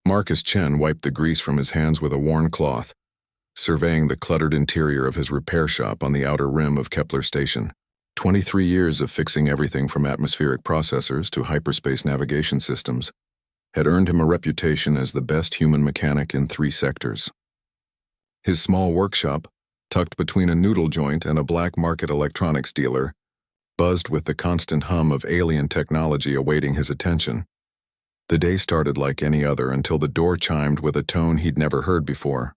Marcus Chen wiped the grease from his hands with a worn cloth, surveying the cluttered interior of his repair shop on the outer rim of Kepler Station. 23 years of fixing everything from atmospheric processors to hyperspace navigation systems had earned him a reputation as the best human mechanic in 3 sectors. His small workshop, tucked between a noodle joint and a black market electronics dealer, buzzed with the constant hum of alien technology awaiting his attention. The day started like any other until the door chimed with a tone he'd never heard before.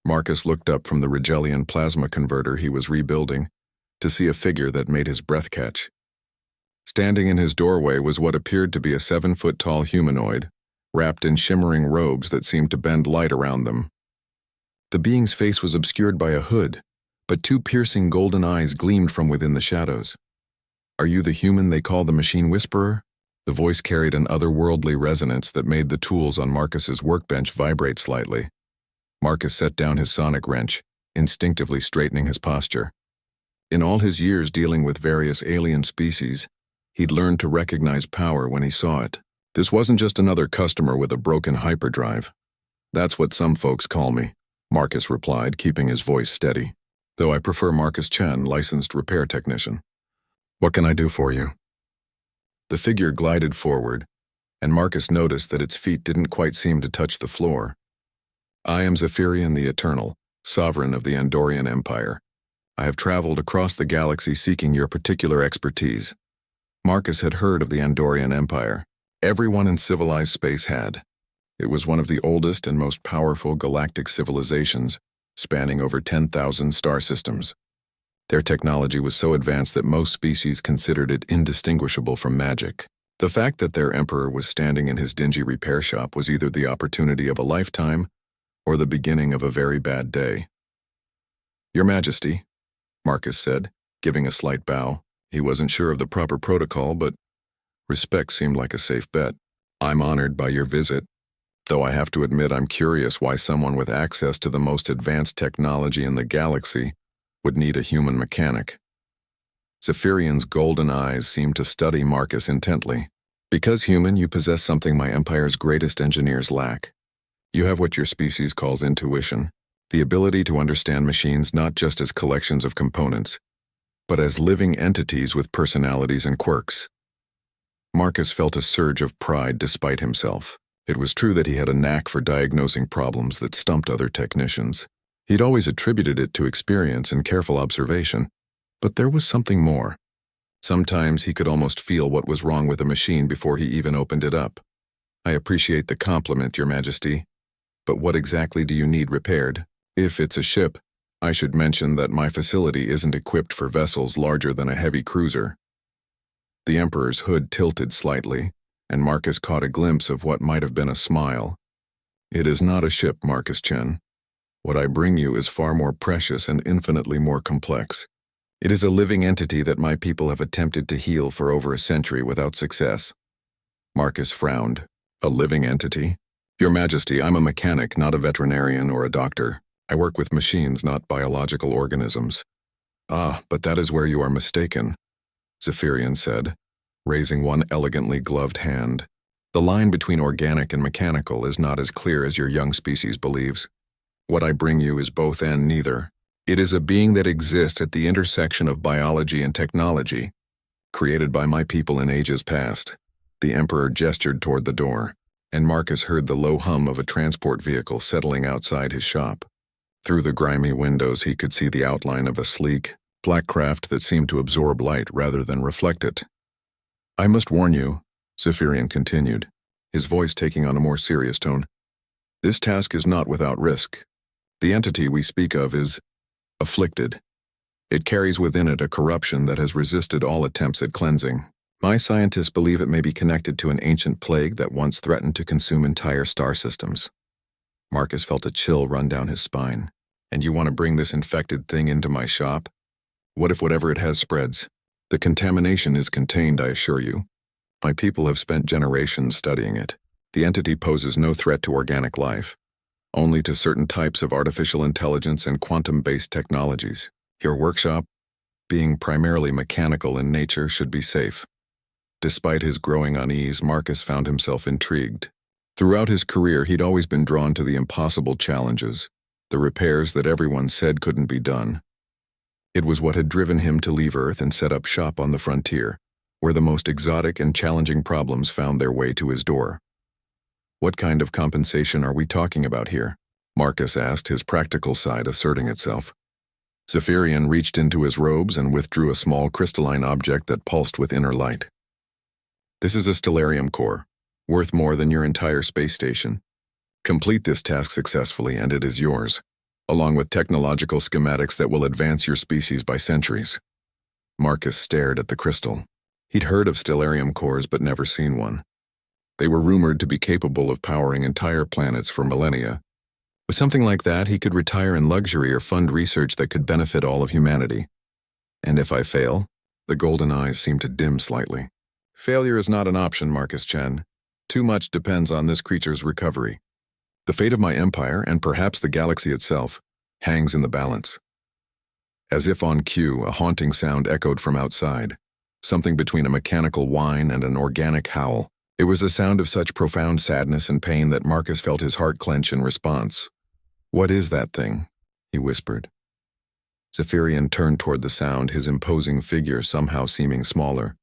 Marcus looked up from the Rigelian plasma converter he was rebuilding to see a figure that made his breath catch. Standing in his doorway was what appeared to be a 7-foot-tall humanoid, wrapped in shimmering robes that seemed to bend light around them. The being's face was obscured by a hood, but 2 piercing golden eyes gleamed from within the shadows. "Are you the human they call the Machine Whisperer?" The voice carried an otherworldly resonance that made the tools on Marcus's workbench vibrate slightly. Marcus set down his sonic wrench, instinctively straightening his posture. In all his years dealing with various alien species, he'd learned to recognize power when he saw it. This wasn't just another customer with a broken hyperdrive. "That's what some folks call me," Marcus replied, keeping his voice steady. "Though I prefer Marcus Chen, licensed repair technician. What can I do for you?" The figure glided forward, and Marcus noticed that its feet didn't quite seem to touch the floor. "I am Zephyrian the Eternal, sovereign of the Andorian Empire. I have traveled across the galaxy seeking your particular expertise." Marcus had heard of the Andorian Empire. Everyone in civilized space had. It was one of the oldest and most powerful galactic civilizations, spanning over 10,000 star systems. Their technology was so advanced that most species considered it indistinguishable from magic. The fact that their emperor was standing in his dingy repair shop was either the opportunity of a lifetime or the beginning of a very bad day. "Your Majesty," Marcus said, giving a slight bow. He wasn't sure of the proper protocol, but respect seemed like a safe bet. "I'm honored by your visit, though I have to admit I'm curious why someone with access to the most advanced technology in the galaxy would need a human mechanic." Zephyrian's golden eyes seemed to study Marcus intently. "Because human, you possess something my empire's greatest engineers lack. You have what your species calls intuition, the ability to understand machines not just as collections of components, but as living entities with personalities and quirks." Marcus felt a surge of pride despite himself. It was true that he had a knack for diagnosing problems that stumped other technicians. He'd always attributed it to experience and careful observation, but there was something more. Sometimes he could almost feel what was wrong with a machine before he even opened it up. "I appreciate the compliment, Your Majesty, but what exactly do you need repaired? If it's a ship, I should mention that my facility isn't equipped for vessels larger than a heavy cruiser." The Emperor's hood tilted slightly, and Marcus caught a glimpse of what might have been a smile. "It is not a ship, Marcus Chen. What I bring you is far more precious and infinitely more complex. It is a living entity that my people have attempted to heal for over a century without success." Marcus frowned. "A living entity? Your Majesty, I'm a mechanic, not a veterinarian or a doctor. I work with machines, not biological organisms." "Ah, but that is where you are mistaken," Zephyrian said, raising one elegantly gloved hand. "The line between organic and mechanical is not as clear as your young species believes. What I bring you is both and neither. It is a being that exists at the intersection of biology and technology, created by my people in ages past." The Emperor gestured toward the door, and Marcus heard the low hum of a transport vehicle settling outside his shop. Through the grimy windows he could see the outline of a sleek, black craft that seemed to absorb light rather than reflect it. "I must warn you," Zephyrian continued, his voice taking on a more serious tone. "This task is not without risk. The entity we speak of is afflicted. It carries within it a corruption that has resisted all attempts at cleansing. My scientists believe it may be connected to an ancient plague that once threatened to consume entire star systems." Marcus felt a chill run down his spine. "And you want to bring this infected thing into my shop? What if whatever it has spreads? The contamination is contained, I assure you. My people have spent generations studying it. The entity poses no threat to organic life, only to certain types of artificial intelligence and quantum-based technologies. Your workshop, being primarily mechanical in nature, should be safe." Despite his growing unease, Marcus found himself intrigued. Throughout his career, he'd always been drawn to the impossible challenges, the repairs that everyone said couldn't be done. It was what had driven him to leave Earth and set up shop on the frontier, where the most exotic and challenging problems found their way to his door. "What kind of compensation are we talking about here?" Marcus asked, his practical side asserting itself. Zephyrian reached into his robes and withdrew a small crystalline object that pulsed with inner light. "This is a stellarium core, worth more than your entire space station. Complete this task successfully and it is yours, along with technological schematics that will advance your species by centuries." Marcus stared at the crystal. He'd heard of stellarium cores but never seen one. They were rumored to be capable of powering entire planets for millennia. With something like that, he could retire in luxury or fund research that could benefit all of humanity. "And if I fail?" The golden eyes seemed to dim slightly. "Failure is not an option, Marcus Chen. Too much depends on this creature's recovery. The fate of my empire, and perhaps the galaxy itself, hangs in the balance." As if on cue, a haunting sound echoed from outside, something between a mechanical whine and an organic howl. It was a sound of such profound sadness and pain that Marcus felt his heart clench in response. "What is that thing?" he whispered. Zephyrian turned toward the sound, his imposing figure somehow seeming smaller.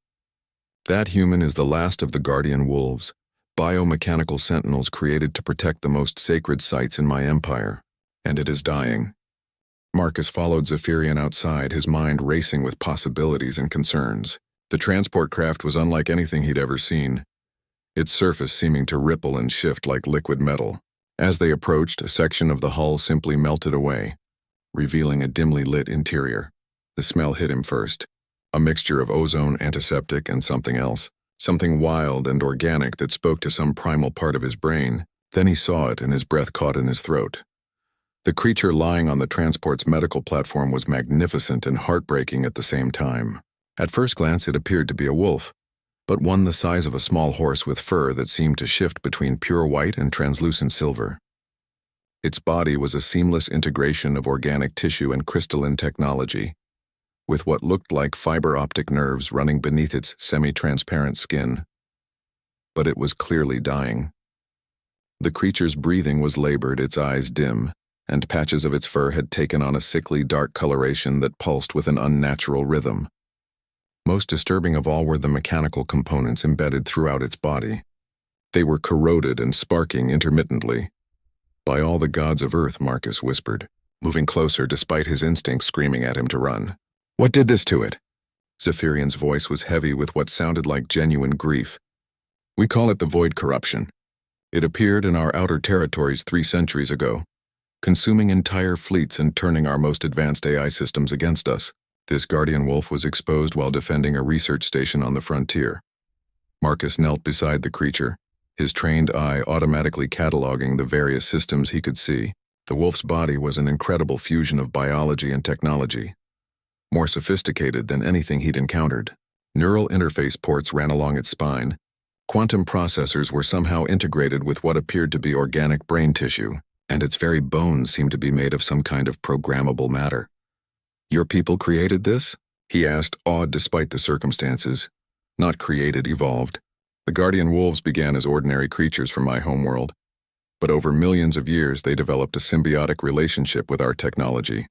"That human is the last of the guardian wolves, biomechanical sentinels created to protect the most sacred sites in my empire, and it is dying." Marcus followed Zephyrian outside, his mind racing with possibilities and concerns. The transport craft was unlike anything he'd ever seen, its surface seeming to ripple and shift like liquid metal. As they approached, a section of the hull simply melted away, revealing a dimly lit interior. The smell hit him first, a mixture of ozone, antiseptic, and something else, something wild and organic that spoke to some primal part of his brain. Then he saw it, and his breath caught in his throat. The creature lying on the transport's medical platform was magnificent and heartbreaking at the same time. At first glance, it appeared to be a wolf, but one the size of a small horse with fur that seemed to shift between pure white and translucent silver. Its body was a seamless integration of organic tissue and crystalline technology, with what looked like fiber optic nerves running beneath its semi-transparent skin. But it was clearly dying. The creature's breathing was labored, its eyes dim, and patches of its fur had taken on a sickly dark coloration that pulsed with an unnatural rhythm. Most disturbing of all were the mechanical components embedded throughout its body. They were corroded and sparking intermittently. "By all the gods of Earth," Marcus whispered, moving closer despite his instincts screaming at him to run. "What did this to it?" Zephyrian's voice was heavy with what sounded like genuine grief. "We call it the void corruption. It appeared in our outer territories 3 centuries ago, consuming entire fleets and turning our most advanced AI systems against us. This guardian wolf was exposed while defending a research station on the frontier." Marcus knelt beside the creature, his trained eye automatically cataloging the various systems he could see. The wolf's body was an incredible fusion of biology and technology, more sophisticated than anything he'd encountered. Neural interface ports ran along its spine. Quantum processors were somehow integrated with what appeared to be organic brain tissue, and its very bones seemed to be made of some kind of programmable matter. "Your people created this?" he asked, awed despite the circumstances. "Not created, evolved. The guardian wolves began as ordinary creatures from my homeworld, but over millions of years they developed a symbiotic relationship with our technology.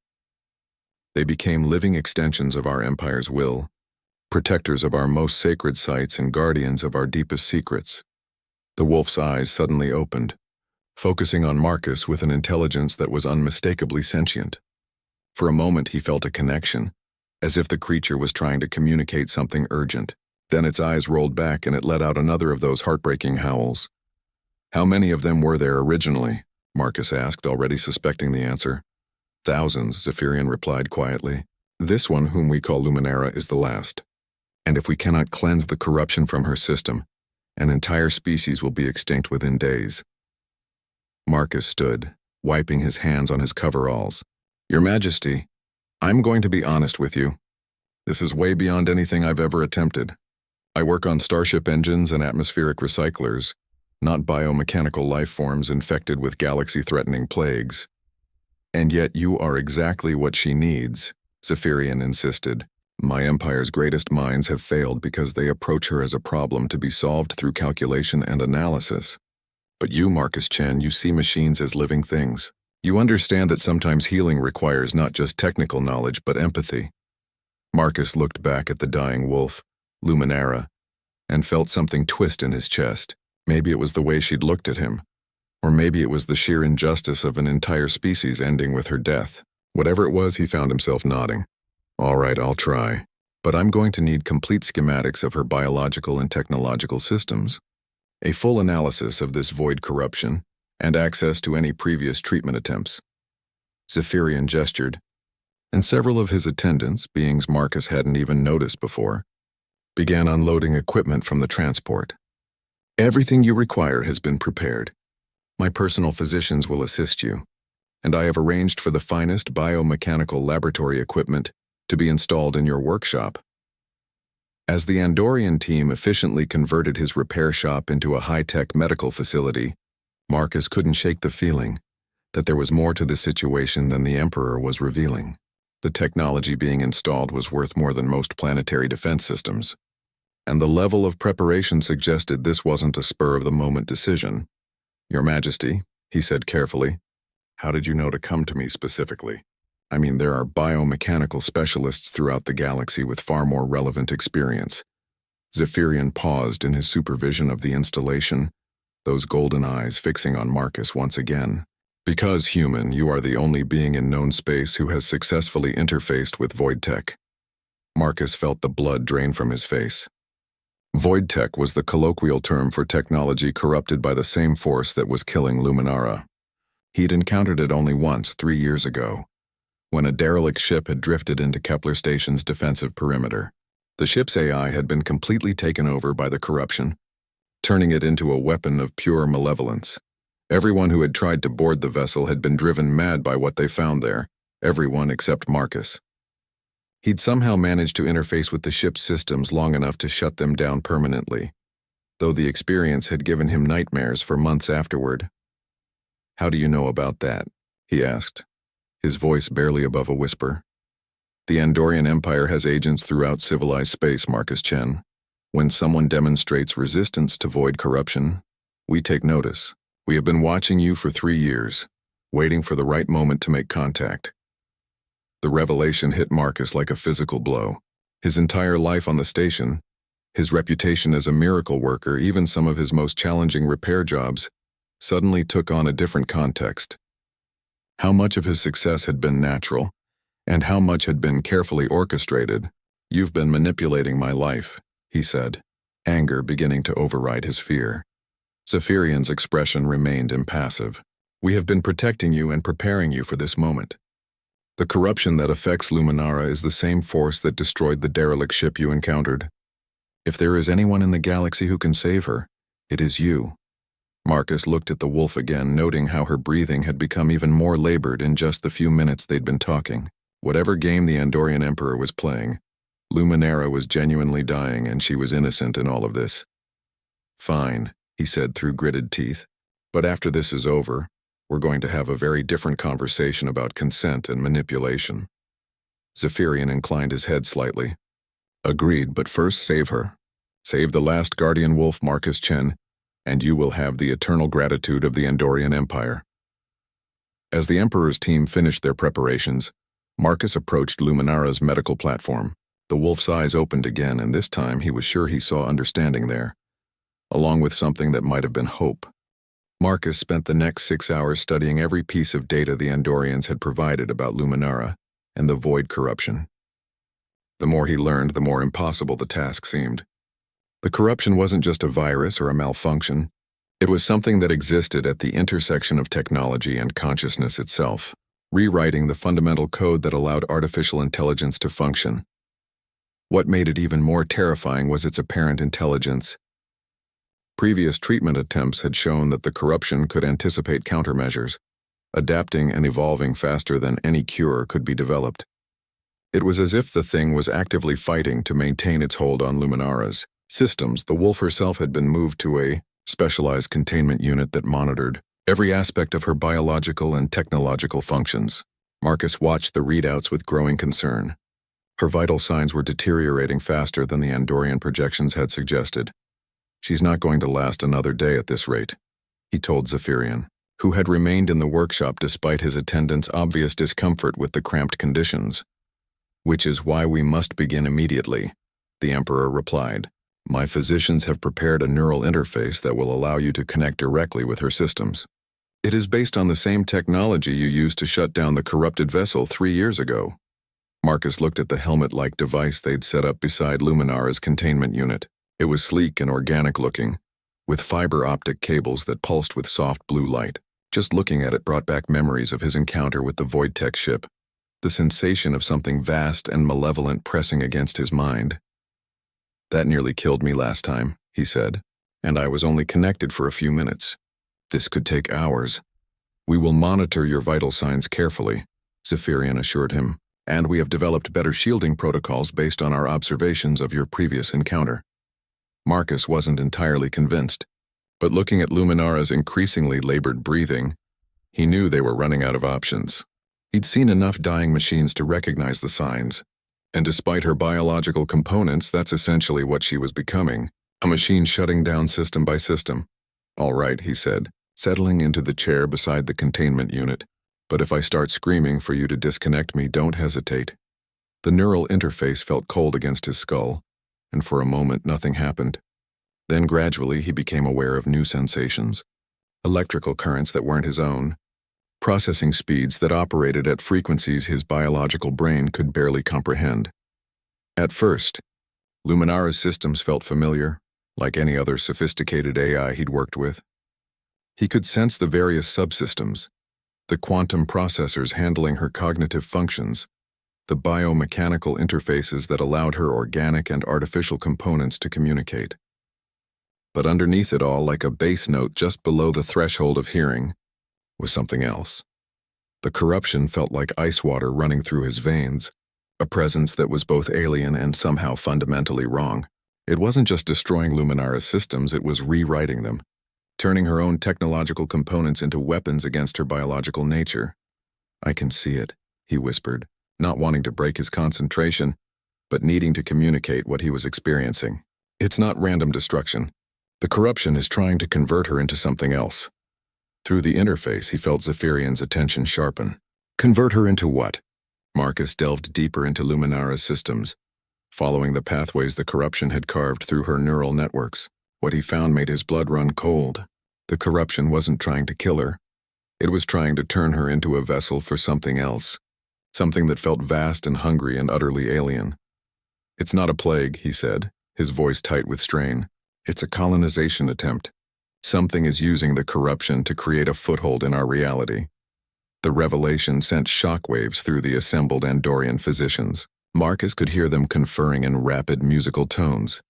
They became living extensions of our empire's will, protectors of our most sacred sites and guardians of our deepest secrets." The wolf's eyes suddenly opened, focusing on Marcus with an intelligence that was unmistakably sentient. For a moment he felt a connection, as if the creature was trying to communicate something urgent. Then its eyes rolled back and it let out another of those heartbreaking howls. "How many of them were there originally?" Marcus asked, already suspecting the answer. "Thousands," Zephyrian replied quietly. "This one, whom we call Luminara, is the last. And if we cannot cleanse the corruption from her system, an entire species will be extinct within days." Marcus stood, wiping his hands on his coveralls. "Your Majesty, I'm going to be honest with you. This is way beyond anything I've ever attempted. I work on starship engines and atmospheric recyclers, not biomechanical life forms infected with galaxy-threatening plagues. And yet you are exactly what she needs," Zephyrian insisted. "My empire's greatest minds have failed because they approach her as a problem to be solved through calculation and analysis. But you, Marcus Chen, you see machines as living things. You understand that sometimes healing requires not just technical knowledge but empathy. Marcus looked back at the dying wolf, Luminara, and felt something twist in his chest. Maybe it was the way she'd looked at him, or maybe it was the sheer injustice of an entire species ending with her death. Whatever it was, he found himself nodding. All right, I'll try. But I'm going to need complete schematics of her biological and technological systems, a full analysis of this void corruption, and access to any previous treatment attempts. Zephyrian gestured, and several of his attendants, beings Marcus hadn't even noticed before, began unloading equipment from the transport. Everything you require has been prepared. My personal physicians will assist you, and I have arranged for the finest biomechanical laboratory equipment to be installed in your workshop. As the Andorian team efficiently converted his repair shop into a high-tech medical facility, Marcus couldn't shake the feeling that there was more to the situation than the Emperor was revealing. The technology being installed was worth more than most planetary defense systems, and the level of preparation suggested this wasn't a spur-of-the-moment decision. Your Majesty, he said carefully, how did you know to come to me specifically? I mean, there are biomechanical specialists throughout the galaxy with far more relevant experience. Zephyrian paused in his supervision of the installation, those golden eyes fixing on Marcus once again. Because, human, you are the only being in known space who has successfully interfaced with void tech. Marcus felt the blood drain from his face. Void tech was the colloquial term for technology corrupted by the same force that was killing Luminara. He'd encountered it only once 3 years ago, when a derelict ship had drifted into Kepler Station's defensive perimeter. The ship's AI had been completely taken over by the corruption, turning it into a weapon of pure malevolence. Everyone who had tried to board the vessel had been driven mad by what they found there, everyone except Marcus. He'd somehow managed to interface with the ship's systems long enough to shut them down permanently, though the experience had given him nightmares for months afterward. How do you know about that? He asked, his voice barely above a whisper. The Andorian Empire has agents throughout civilized space, Marcus Chen. When someone demonstrates resistance to void corruption, we take notice. We have been watching you for 3 years, waiting for the right moment to make contact. The revelation hit Marcus like a physical blow. His entire life on the station, his reputation as a miracle worker, even some of his most challenging repair jobs, suddenly took on a different context. How much of his success had been natural, and how much had been carefully orchestrated? You've been manipulating my life, he said, anger beginning to override his fear. Zephyrian's expression remained impassive. We have been protecting you and preparing you for this moment. The corruption that affects Luminara is the same force that destroyed the derelict ship you encountered. If there is anyone in the galaxy who can save her, it is you. Marcus looked at the wolf again, noting how her breathing had become even more labored in just the few minutes they'd been talking. Whatever game the Andorian Emperor was playing, Luminara was genuinely dying and she was innocent in all of this. Fine, he said through gritted teeth, but after this is over, we're going to have a very different conversation about consent and manipulation. Zephyrian inclined his head slightly. Agreed, but first save her. Save the last guardian wolf, Marcus Chen, and you will have the eternal gratitude of the Andorian Empire. As the Emperor's team finished their preparations, Marcus approached Luminara's medical platform. The wolf's eyes opened again, and this time he was sure he saw understanding there, along with something that might have been hope. Marcus spent the next 6 hours studying every piece of data the Andorians had provided about Luminara and the void corruption. The more he learned, the more impossible the task seemed. The corruption wasn't just a virus or a malfunction. It was something that existed at the intersection of technology and consciousness itself, rewriting the fundamental code that allowed artificial intelligence to function. What made it even more terrifying was its apparent intelligence. Previous treatment attempts had shown that the corruption could anticipate countermeasures, adapting and evolving faster than any cure could be developed. It was as if the thing was actively fighting to maintain its hold on Luminara's systems. The wolf herself had been moved to a specialized containment unit that monitored every aspect of her biological and technological functions. Marcus watched the readouts with growing concern. Her vital signs were deteriorating faster than the Andorian projections had suggested. She's not going to last another day at this rate. he told Zephyrian, who had remained in the workshop despite his attendant's obvious discomfort with the cramped conditions. "Which is why we must begin immediately," the Emperor replied. "My physicians have prepared a neural interface that will allow you to connect directly with her systems. It is based on the same technology you used to shut down the corrupted vessel 3 years ago." Marcus looked at the helmet-like device they'd set up beside Luminara's containment unit. It was sleek and organic-looking, with fiber optic cables that pulsed with soft blue light. Just looking at it brought back memories of his encounter with the Void Tech ship, the sensation of something vast and malevolent pressing against his mind. "That nearly killed me last time," he said, "and I was only connected for a few minutes. This could take hours." "We will monitor your vital signs carefully," Zephyrian assured him, "and we have developed better shielding protocols based on our observations of your previous encounter." Marcus wasn't entirely convinced, but looking at Luminara's increasingly labored breathing, he knew they were running out of options. He'd seen enough dying machines to recognize the signs, and despite her biological components, that's essentially what she was becoming, a machine shutting down system by system. "All right," he said, settling into the chair beside the containment unit. "But if I start screaming for you to disconnect me, don't hesitate." The neural interface felt cold against his skull, and for a moment nothing happened. Then gradually he became aware of new sensations, electrical currents that weren't his own, processing speeds that operated at frequencies his biological brain could barely comprehend. At first, Luminara's systems felt familiar, like any other sophisticated AI he'd worked with. He could sense the various subsystems, the quantum processors handling her cognitive functions, the biomechanical interfaces that allowed her organic and artificial components to communicate. But underneath it all, like a bass note just below the threshold of hearing, was something else. The corruption felt like ice water running through his veins, a presence that was both alien and somehow fundamentally wrong. It wasn't just destroying Luminara's systems, it was rewriting them, turning her own technological components into weapons against her biological nature. "I can see it," he whispered, not wanting to break his concentration, but needing to communicate what he was experiencing. "It's not random destruction. The corruption is trying to convert her into something else." Through the interface, he felt Zephyrian's attention sharpen. "Convert her into what?" Marcus delved deeper into Luminara's systems, following the pathways the corruption had carved through her neural networks. What he found made his blood run cold. The corruption wasn't trying to kill her. It was trying to turn her into a vessel for something else, something that felt vast and hungry and utterly alien. "It's not a plague," he said, his voice tight with strain. "It's a colonization attempt. Something is using the corruption to create a foothold in our reality." The revelation sent shockwaves through the assembled Andorian physicians. Marcus could hear them conferring in rapid musical tones,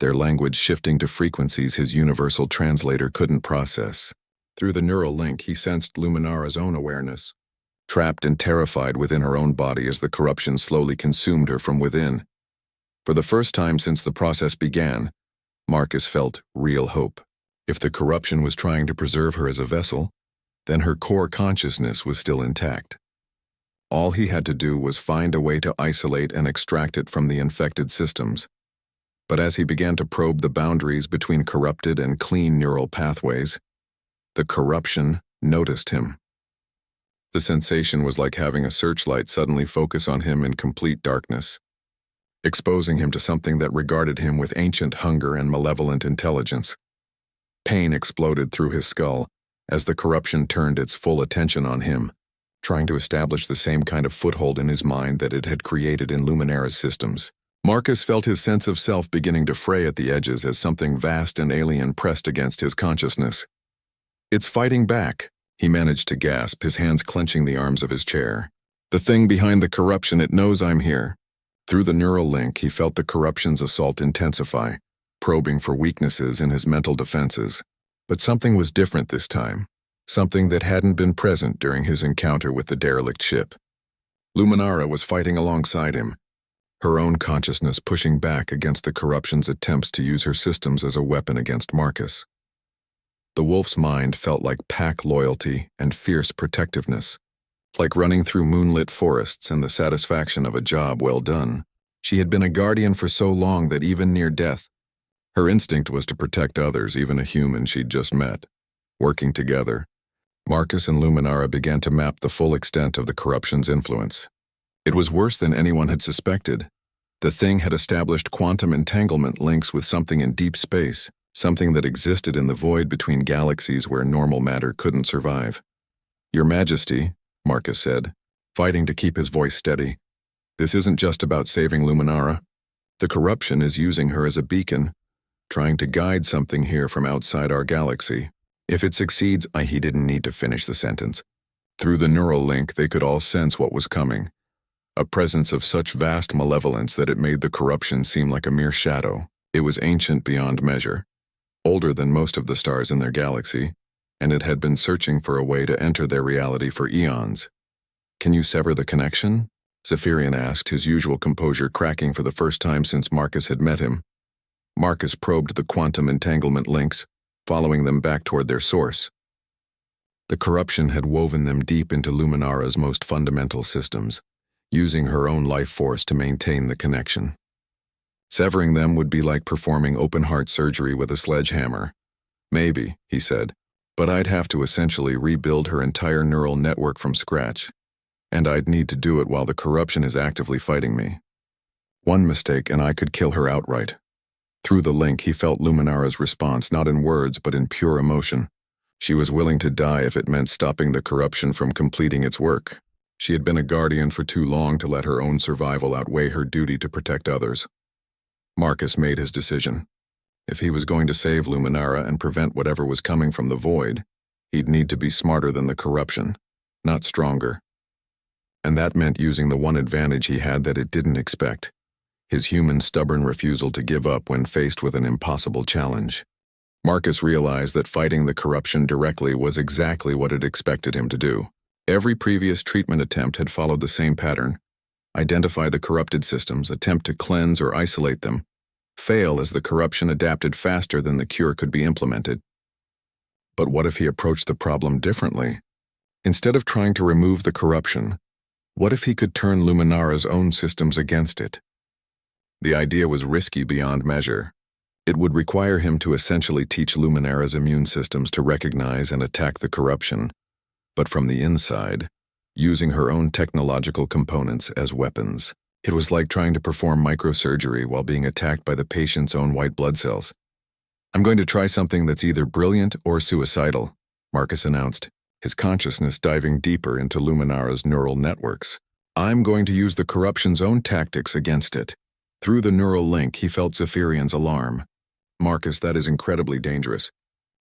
their language shifting to frequencies his universal translator couldn't process. Through the neural link, he sensed Luminara's own awareness, trapped and terrified within her own body as the corruption slowly consumed her from within. For the first time since the process began, Marcus felt real hope. If the corruption was trying to preserve her as a vessel, then her core consciousness was still intact. All he had to do was find a way to isolate and extract it from the infected systems. But as he began to probe the boundaries between corrupted and clean neural pathways, the corruption noticed him. The sensation was like having a searchlight suddenly focus on him in complete darkness, exposing him to something that regarded him with ancient hunger and malevolent intelligence. Pain exploded through his skull as the corruption turned its full attention on him, trying to establish the same kind of foothold in his mind that it had created in Luminara's systems. Marcus felt his sense of self beginning to fray at the edges as something vast and alien pressed against his consciousness. "It's fighting back," he managed to gasp, his hands clenching the arms of his chair. "The thing behind the corruption, it knows I'm here." Through the neural link, he felt the corruption's assault intensify, probing for weaknesses in his mental defenses. But something was different this time, something that hadn't been present during his encounter with the derelict ship. Luminara was fighting alongside him, her own consciousness pushing back against the corruption's attempts to use her systems as a weapon against Marcus. The wolf's mind felt like pack loyalty and fierce protectiveness, like running through moonlit forests and the satisfaction of a job well done. She had been a guardian for so long that even near death, her instinct was to protect others, even a human she'd just met. Working together, Marcus and Luminara began to map the full extent of the corruption's influence. It was worse than anyone had suspected. The thing had established quantum entanglement links with something in deep space, something that existed in the void between galaxies where normal matter couldn't survive. "Your Majesty," Marcus said, fighting to keep his voice steady, "this isn't just about saving Luminara. The corruption is using her as a beacon, trying to guide something here from outside our galaxy. If it succeeds," he didn't need to finish the sentence. Through the neural link, they could all sense what was coming. A presence of such vast malevolence that it made the corruption seem like a mere shadow. It was ancient beyond measure, older than most of the stars in their galaxy, and it had been searching for a way to enter their reality for eons. "Can you sever the connection?" Zephyrian asked, his usual composure cracking for the first time since Marcus had met him. Marcus probed the quantum entanglement links, following them back toward their source. The corruption had woven them deep into Luminara's most fundamental systems, using her own life force to maintain the connection. Severing them would be like performing open-heart surgery with a sledgehammer. "Maybe," he said, "but I'd have to essentially rebuild her entire neural network from scratch, and I'd need to do it while the corruption is actively fighting me. One mistake and I could kill her outright." Through the link, he felt Luminara's response, not in words but in pure emotion. She was willing to die if it meant stopping the corruption from completing its work. She had been a guardian for too long to let her own survival outweigh her duty to protect others. Marcus made his decision. If he was going to save Luminara and prevent whatever was coming from the void, he'd need to be smarter than the corruption, not stronger. And that meant using the one advantage he had that it didn't expect: his human stubborn refusal to give up when faced with an impossible challenge. Marcus realized that fighting the corruption directly was exactly what it expected him to do. Every previous treatment attempt had followed the same pattern: identify the corrupted systems, attempt to cleanse or isolate them, fail as the corruption adapted faster than the cure could be implemented. But what if he approached the problem differently? Instead of trying to remove the corruption, what if he could turn Luminara's own systems against it? The idea was risky beyond measure. It would require him to essentially teach Luminara's immune systems to recognize and attack the corruption, but from the inside, using her own technological components as weapons. It was like trying to perform microsurgery while being attacked by the patient's own white blood cells. "I'm going to try something that's either brilliant or suicidal," Marcus announced, his consciousness diving deeper into Luminara's neural networks. "I'm going to use the corruption's own tactics against it." Through the neural link, he felt Zephyrian's alarm. "Marcus, that is incredibly dangerous.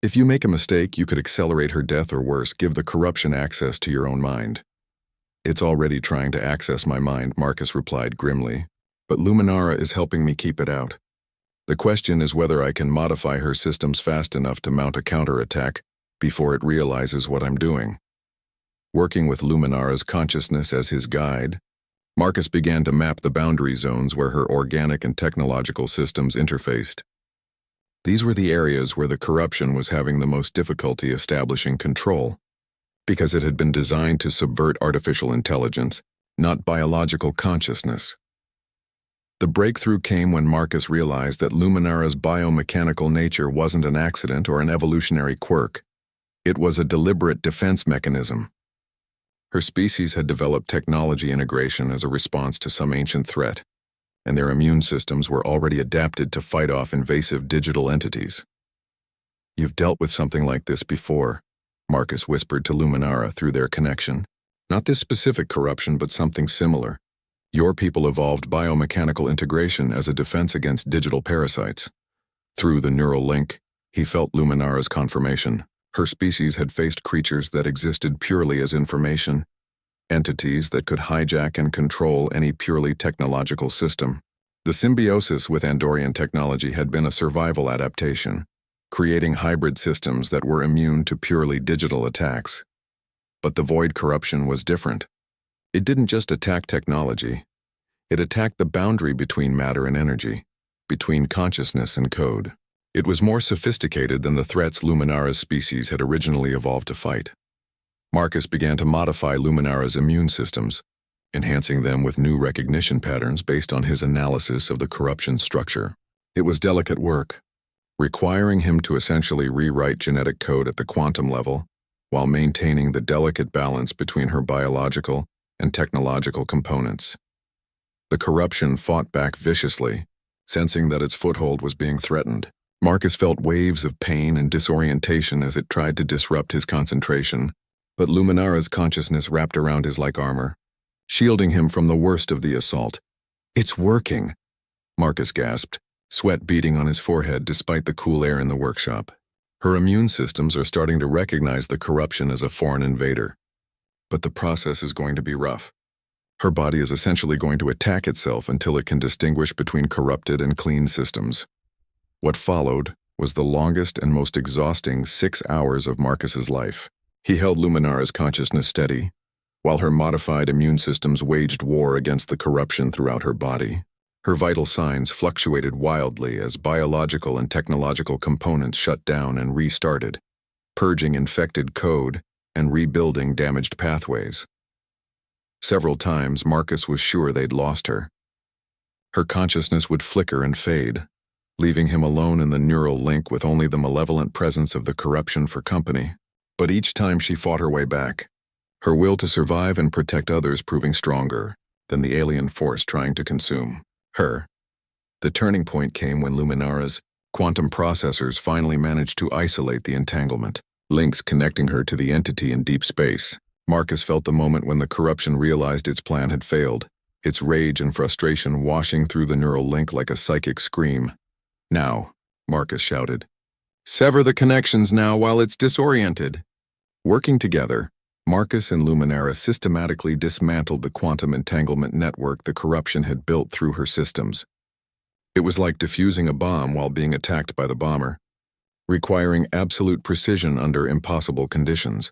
If you make a mistake, you could accelerate her death or worse, give the corruption access to your own mind." "It's already trying to access my mind," Marcus replied grimly, "but Luminara is helping me keep it out. The question is whether I can modify her systems fast enough to mount a counterattack before it realizes what I'm doing." Working with Luminara's consciousness as his guide, Marcus began to map the boundary zones where her organic and technological systems interfaced. These were the areas where the corruption was having the most difficulty establishing control, because it had been designed to subvert artificial intelligence, not biological consciousness. The breakthrough came when Marcus realized that Luminara's biomechanical nature wasn't an accident or an evolutionary quirk. It was a deliberate defense mechanism. Her species had developed technology integration as a response to some ancient threat, and their immune systems were already adapted to fight off invasive digital entities. "You've dealt with something like this before," Marcus whispered to Luminara through their connection. "Not this specific corruption, but something similar. Your people evolved biomechanical integration as a defense against digital parasites." Through the neural link, he felt Luminara's confirmation. Her species had faced creatures that existed purely as information, entities that could hijack and control any purely technological system. The symbiosis with Andorian technology had been a survival adaptation, creating hybrid systems that were immune to purely digital attacks. But the void corruption was different. It didn't just attack technology. It attacked the boundary between matter and energy, between consciousness and code. It was more sophisticated than the threats Luminara's species had originally evolved to fight. Marcus began to modify Luminara's immune systems, enhancing them with new recognition patterns based on his analysis of the corruption structure. It was delicate work, requiring him to essentially rewrite genetic code at the quantum level while maintaining the delicate balance between her biological and technological components. The corruption fought back viciously, sensing that its foothold was being threatened. Marcus felt waves of pain and disorientation as it tried to disrupt his concentration, but Luminara's consciousness wrapped around his like armor, shielding him from the worst of the assault. "It's working," Marcus gasped, sweat beading on his forehead despite the cool air in the workshop. Her immune systems are starting to recognize the corruption as a foreign invader. But the process is going to be rough. Her body is essentially going to attack itself until it can distinguish between corrupted and clean systems. What followed was the longest and most exhausting 6 hours of Marcus's life. He held Luminara's consciousness steady, while her modified immune systems waged war against the corruption throughout her body. Her vital signs fluctuated wildly as biological and technological components shut down and restarted, purging infected code and rebuilding damaged pathways. Several times, Marcus was sure they'd lost her. Her consciousness would flicker and fade, leaving him alone in the neural link with only the malevolent presence of the corruption for company. But each time she fought her way back, her will to survive and protect others proving stronger than the alien force trying to consume her. The turning point came when Luminara's quantum processors finally managed to isolate the entanglement, links connecting her to the entity in deep space. Marcus felt the moment when the corruption realized its plan had failed, its rage and frustration washing through the neural link like a psychic scream. "Now," Marcus shouted. "Sever the connections now while it's disoriented." Working together, Marcus and Luminara systematically dismantled the quantum entanglement network the corruption had built through her systems. It was like defusing a bomb while being attacked by the bomber, requiring absolute precision under impossible conditions.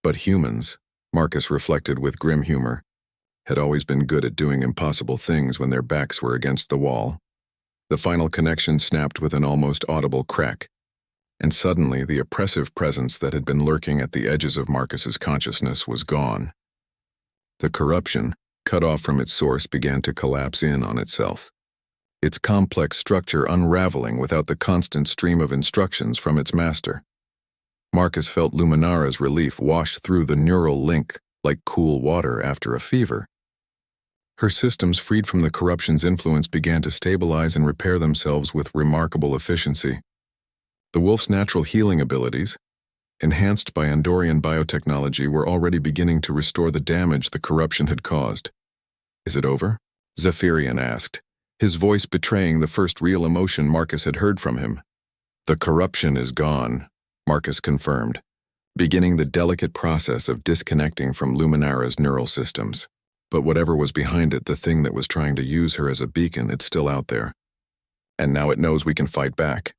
But humans, Marcus reflected with grim humor, had always been good at doing impossible things when their backs were against the wall. The final connection snapped with an almost audible crack, and suddenly the oppressive presence that had been lurking at the edges of Marcus's consciousness was gone. The corruption, cut off from its source, began to collapse in on itself, its complex structure unraveling without the constant stream of instructions from its master. Marcus felt Luminara's relief wash through the neural link like cool water after a fever. Her systems, freed from the corruption's influence, began to stabilize and repair themselves with remarkable efficiency. The wolf's natural healing abilities, enhanced by Andorian biotechnology, were already beginning to restore the damage the corruption had caused. "Is it over?" Zephyrian asked, his voice betraying the first real emotion Marcus had heard from him. "The corruption is gone," Marcus confirmed, beginning the delicate process of disconnecting from Luminara's neural systems. But whatever was behind it, the thing that was trying to use her as a beacon, it's still out there. And now it knows we can fight back.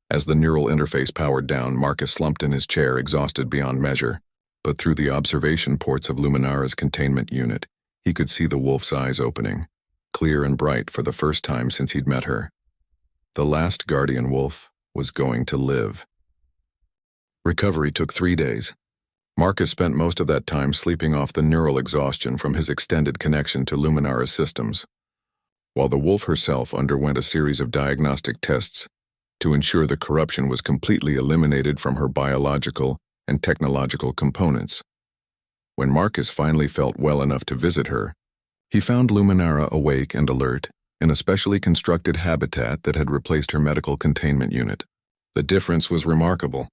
As the neural interface powered down, Marcus slumped in his chair, exhausted beyond measure. But through the observation ports of Luminara's containment unit, he could see the wolf's eyes opening, clear and bright for the first time since he'd met her. The last guardian wolf was going to live. Recovery took 3 days. Marcus spent most of that time sleeping off the neural exhaustion from his extended connection to Luminara's systems, while the wolf herself underwent a series of diagnostic tests to ensure the corruption was completely eliminated from her biological and technological components. When Marcus finally felt well enough to visit her, he found Luminara awake and alert in a specially constructed habitat that had replaced her medical containment unit. The difference was remarkable.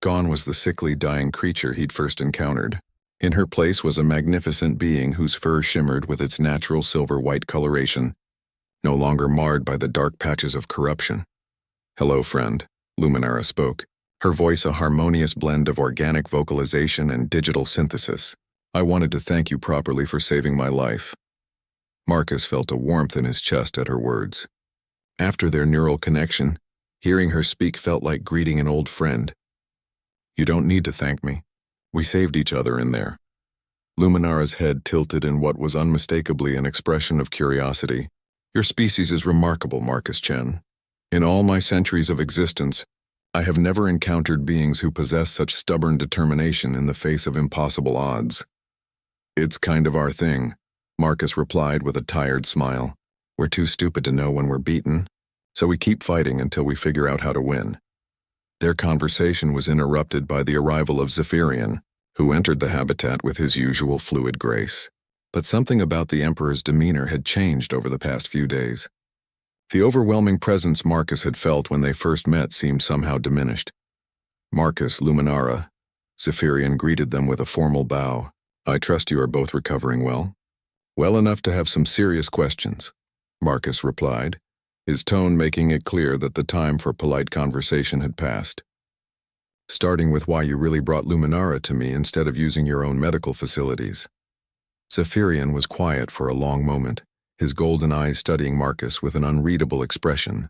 Gone was the sickly, dying creature he'd first encountered. In her place was a magnificent being whose fur shimmered with its natural silver-white coloration, no longer marred by the dark patches of corruption. "Hello, friend," Luminara spoke, her voice a harmonious blend of organic vocalization and digital synthesis. "I wanted to thank you properly for saving my life." Marcus felt a warmth in his chest at her words. After their neural connection, hearing her speak felt like greeting an old friend. "You don't need to thank me. We saved each other in there." Luminara's head tilted in what was unmistakably an expression of curiosity. "Your species is remarkable, Marcus Chen. In all my centuries of existence, I have never encountered beings who possess such stubborn determination in the face of impossible odds." "It's kind of our thing," Marcus replied with a tired smile. "We're too stupid to know when we're beaten, So we keep fighting until we figure out how to win. Their conversation was interrupted by the arrival of Zephyrian, who entered the habitat with his usual fluid grace. But something about the Emperor's demeanor had changed over the past few days. The overwhelming presence Marcus had felt when they first met seemed somehow diminished. Marcus, Luminara, Zephyrian greeted them with a formal bow. I trust you are both recovering well. Well enough to have some serious questions, Marcus replied, his tone making it clear that the time for polite conversation had passed. Starting with why you really brought Luminara to me instead of using your own medical facilities. Zephyrian was quiet for a long moment, his golden eyes studying Marcus with an unreadable expression.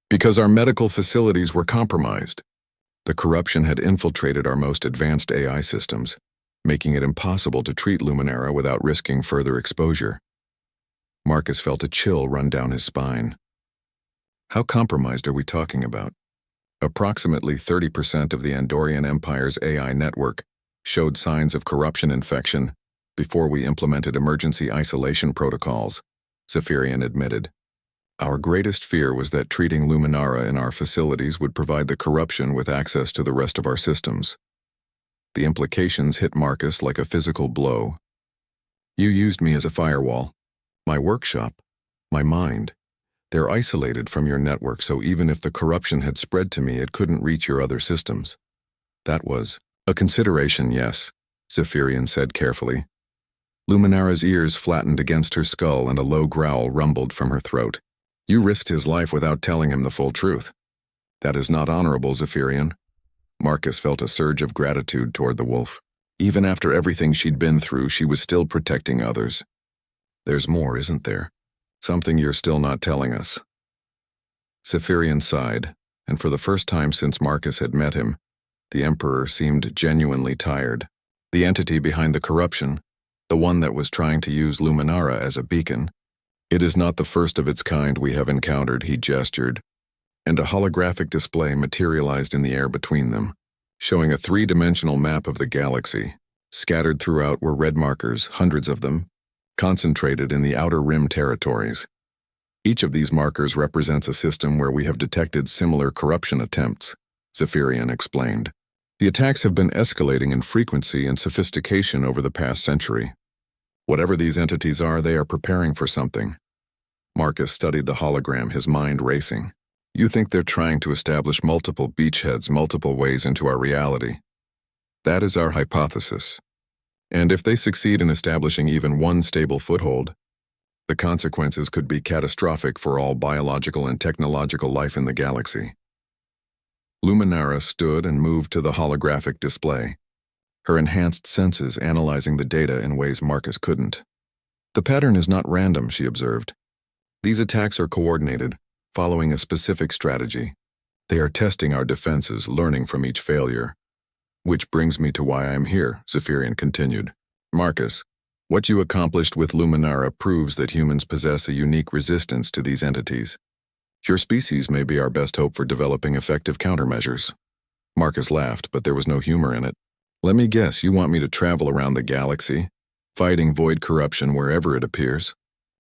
Because our medical facilities were compromised. The corruption had infiltrated our most advanced AI systems, making it impossible to treat Luminara without risking further exposure. Marcus felt a chill run down his spine. How compromised are we talking about? Approximately 30% of the Andorian Empire's AI network showed signs of corruption infection before we implemented emergency isolation protocols, Zephyrian admitted. Our greatest fear was that treating Luminara in our facilities would provide the corruption with access to the rest of our systems. The implications hit Marcus like a physical blow. You used me as a firewall. My workshop, my mind. They're isolated from your network, so even if the corruption had spread to me, it couldn't reach your other systems. That was a consideration, yes, Zephyrian said carefully. Luminara's ears flattened against her skull and a low growl rumbled from her throat. You risked his life without telling him the full truth. That is not honorable, Zephyrian. Marcus felt a surge of gratitude toward the wolf. Even after everything she'd been through, she was still protecting others. There's more, isn't there? Something you're still not telling us. Zephyrian sighed, and for the first time since Marcus had met him, the Emperor seemed genuinely tired. The entity behind the corruption, the one that was trying to use Luminara as a beacon. It is not the first of its kind we have encountered, he gestured, and a holographic display materialized in the air between them, showing a three-dimensional map of the galaxy. Scattered throughout were red markers, hundreds of them, concentrated in the outer rim territories. Each of these markers represents a system where we have detected similar corruption attempts, Zephyrian explained. The attacks have been escalating in frequency and sophistication over the past century. Whatever these entities are, they are preparing for something. Marcus studied the hologram, his mind racing. You think they're trying to establish multiple beachheads multiple ways into our reality. That is our hypothesis. And if they succeed in establishing even one stable foothold, the consequences could be catastrophic for all biological and technological life in the galaxy. Luminara stood and moved to the holographic display, her enhanced senses analyzing the data in ways Marcus couldn't. The pattern is not random, she observed. These attacks are coordinated, following a specific strategy. They are testing our defenses, learning from each failure. Which brings me to why I am here, Zephyrian continued. Marcus, what you accomplished with Luminara proves that humans possess a unique resistance to these entities. Your species may be our best hope for developing effective countermeasures. Marcus laughed, but there was no humor in it. Let me guess, you want me to travel around the galaxy, fighting void corruption wherever it appears?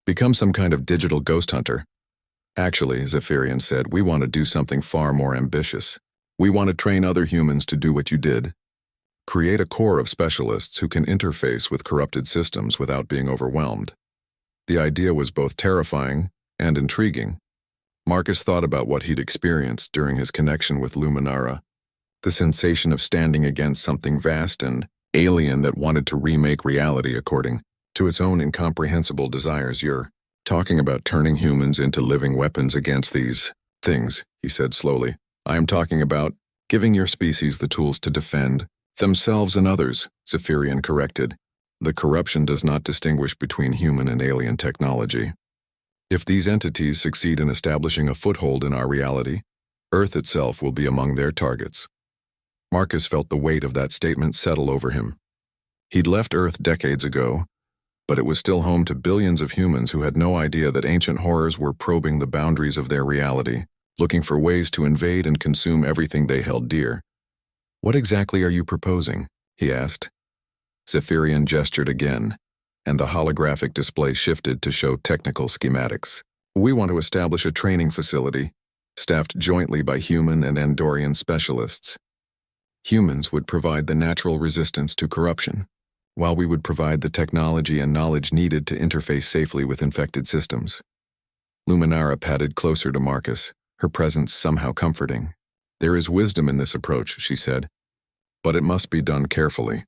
Become some kind of digital ghost hunter? Actually, Zephyrian said, we want to do something far more ambitious. We want to train other humans to do what you did. Create a core of specialists who can interface with corrupted systems without being overwhelmed. The idea was both terrifying and intriguing. Marcus thought about what he'd experienced during his connection with Luminara, the sensation of standing against something vast and alien that wanted to remake reality according to its own incomprehensible desires. You're talking about turning humans into living weapons against these things, he said slowly. I am talking about giving your species the tools to defend themselves and others, Zephyrian corrected. The corruption does not distinguish between human and alien technology. If these entities succeed in establishing a foothold in our reality, Earth itself will be among their targets. Marcus felt the weight of that statement settle over him. He'd left Earth decades ago, but it was still home to billions of humans who had no idea that ancient horrors were probing the boundaries of their reality, looking for ways to invade and consume everything they held dear. What exactly are you proposing? He asked. Zephyrian gestured again, and the holographic display shifted to show technical schematics. We want to establish a training facility, staffed jointly by human and Andorian specialists. Humans would provide the natural resistance to corruption, while we would provide the technology and knowledge needed to interface safely with infected systems. Luminara padded closer to Marcus, her presence somehow comforting. There is wisdom in this approach, she said, but it must be done carefully.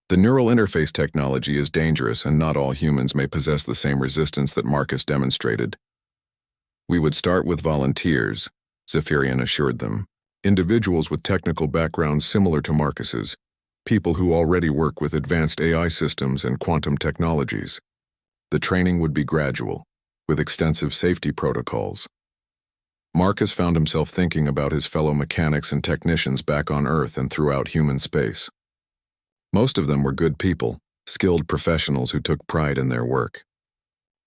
The neural interface technology is dangerous, and not all humans may possess the same resistance that Marcus demonstrated. We would start with volunteers, Zephyrian assured them, individuals with technical backgrounds similar to Marcus's, people who already work with advanced AI systems and quantum technologies. The training would be gradual, with extensive safety protocols. Marcus found himself thinking about his fellow mechanics and technicians back on Earth and throughout human space. Most of them were good people, skilled professionals who took pride in their work.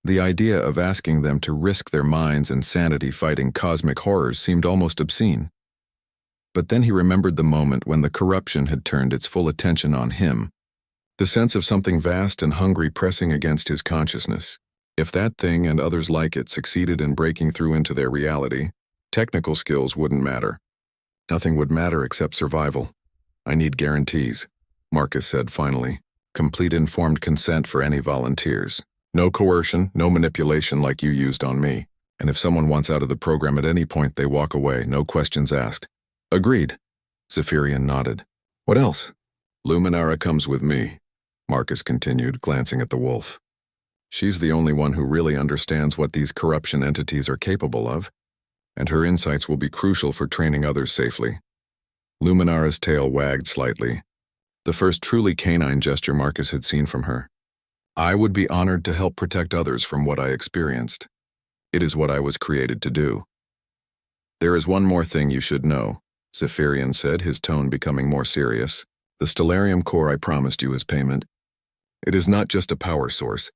The idea of asking them to risk their minds and sanity fighting cosmic horrors seemed almost obscene. But then he remembered the moment when the corruption had turned its full attention on him, the sense of something vast and hungry pressing against his consciousness. If that thing and others like it succeeded in breaking through into their reality, technical skills wouldn't matter. Nothing would matter except survival. I need guarantees, Marcus said finally. Complete informed consent for any volunteers. No coercion, no manipulation like you used on me. And if someone wants out of the program at any point, they walk away, no questions asked. Agreed. Zephyrian nodded. What else? Luminara comes with me, Marcus continued, glancing at the wolf. She's the only one who really understands what these corruption entities are capable of, and her insights will be crucial for training others safely. Luminara's tail wagged slightly, the first truly canine gesture Marcus had seen from her. I would be honored to help protect others from what I experienced. It is what I was created to do. There is one more thing you should know, Zephyrian said, his tone becoming more serious. The Stellarium core I promised you as payment. It is not just a power source.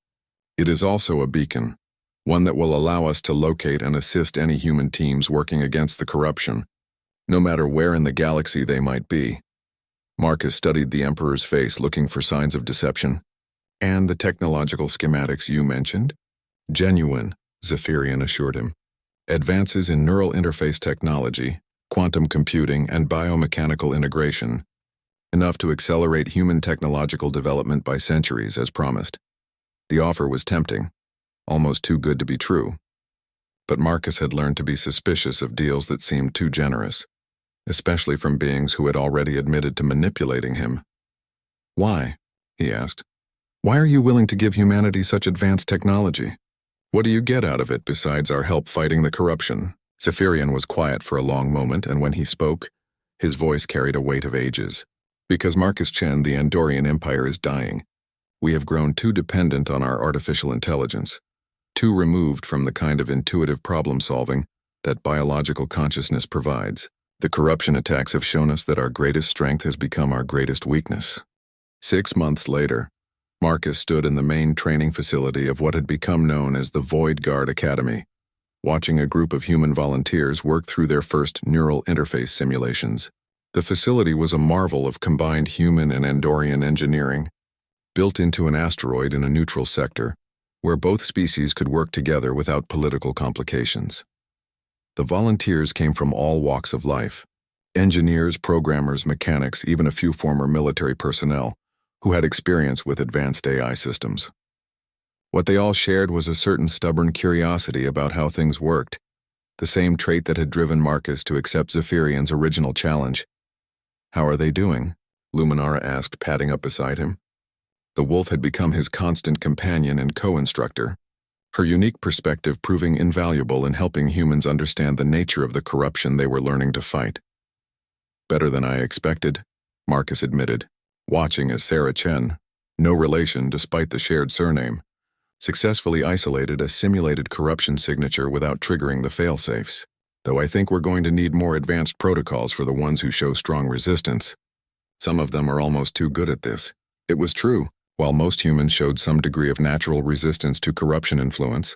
It is also a beacon, one that will allow us to locate and assist any human teams working against the corruption, no matter where in the galaxy they might be. Marcus studied the Emperor's face, looking for signs of deception. And the technological schematics you mentioned? Genuine, Zephyrian assured him. Advances in neural interface technology, quantum computing, and biomechanical integration, enough to accelerate human technological development by centuries as promised. The offer was tempting, almost too good to be true. But Marcus had learned to be suspicious of deals that seemed too generous, especially from beings who had already admitted to manipulating him. Why? He asked. Why are you willing to give humanity such advanced technology? What do you get out of it besides our help fighting the corruption? Zephyrian was quiet for a long moment, and when he spoke, his voice carried a weight of ages. Because Marcus Chen, the Andorian Empire is dying. We have grown too dependent on our artificial intelligence, too removed from the kind of intuitive problem-solving that biological consciousness provides. The corruption attacks have shown us that our greatest strength has become our greatest weakness. 6 months later, Marcus stood in the main training facility of what had become known as the Void Guard Academy, watching a group of human volunteers work through their first neural interface simulations. The facility was a marvel of combined human and Andorian engineering, built into an asteroid in a neutral sector, where both species could work together without political complications. The volunteers came from all walks of life: engineers, programmers, mechanics, even a few former military personnel who had experience with advanced AI systems. What they all shared was a certain stubborn curiosity about how things worked, the same trait that had driven Marcus to accept Zephyrian's original challenge. How are they doing? Luminara asked, padding up beside him. The wolf had become his constant companion and co-instructor, her unique perspective proving invaluable in helping humans understand the nature of the corruption they were learning to fight. Better than I expected, Marcus admitted, watching as Sarah Chen, no relation despite the shared surname, successfully isolated a simulated corruption signature without triggering the failsafes. Though I think we're going to need more advanced protocols for the ones who show strong resistance. Some of them are almost too good at this. It was true. While most humans showed some degree of natural resistance to corruption influence,